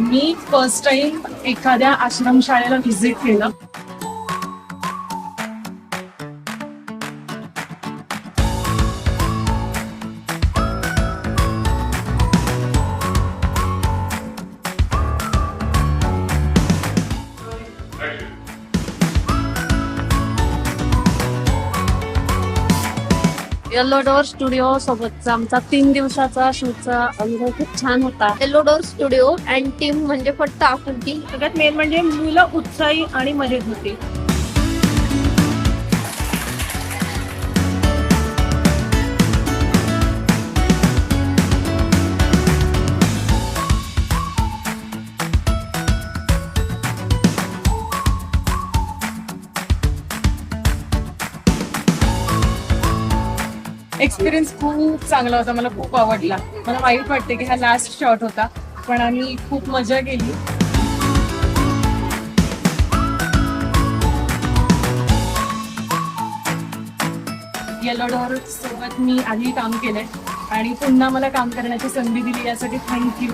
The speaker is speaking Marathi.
मी फर्स्ट टाइम एखाद्या आश्रमशाळेला व्हिजिट केलं. येलो डोअर स्टुडिओ सोबतचा आमचा 3 दिवसाचा शूटचा अनुभव खूप छान होता. Yellow door studio and team म्हणजे फक्त आपुलकी. सगळ्यात मेन म्हणजे मुलं उत्साही आणि मजेत होती. एक्सपिरियन्स खूप चांगला होता. मला खूप आवडला. मला वाईट वाटते की हा लास्ट शॉट होता, पण आम्ही खूप मजा केली. येलो डोअर सोबत मी आधी काम केलंय आणि पुन्हा मला काम करण्याची संधी दिली यासाठी थँक्यू.